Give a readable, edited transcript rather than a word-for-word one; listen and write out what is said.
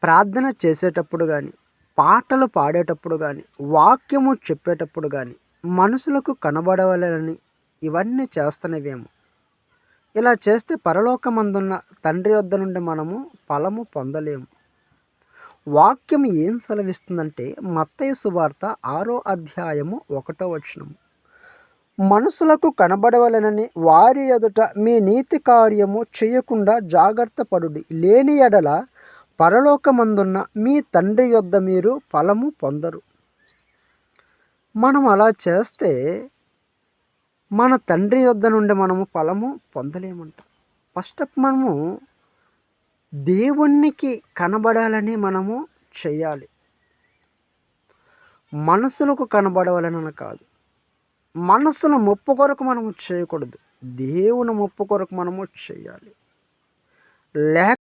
ప్రార్థన చేసేటప్పుడు కానీ, పాటలు పాడేటప్పుడు కానీ, వాక్యము చెప్పేటప్పుడు కానీ, మనుషులకు కనబడవలెనని ఇవన్నీ చేస్తనివేమో. ఇలా చేస్తే పరలోకమందున్న తండ్రి వద్ద నుండి మనము ఫలము పొందలేము. వాక్యం ఏం సెలవిస్తుందంటే మత్తయి సువార్త 6వ అధ్యాయము 1వ వచనము. మనుషులకు కనబడవలెనని వారి ఎదుట మీ నీతి కార్యము చేయకుండా జాగ్రత్త పడుడి, లేని ఎడల పరలోకమందున్న మీ తండ్రి యొద్ద మీరు ఫలము పొందరు. మనం అలా చేస్తే మన తండ్రి యొద్ద నుండి మనము ఫలము పొందలేమంట. ఫస్ట్ మనము దేవునికి కనబడాలని మనము చెయ్యాలి. మనసులకు కనబడవాలని కాదు. మనసును మొప్పు కొరకు మనము చేయకూడదు. దేవుని మొప్పు కొరకు మనము చేయాలి. లేక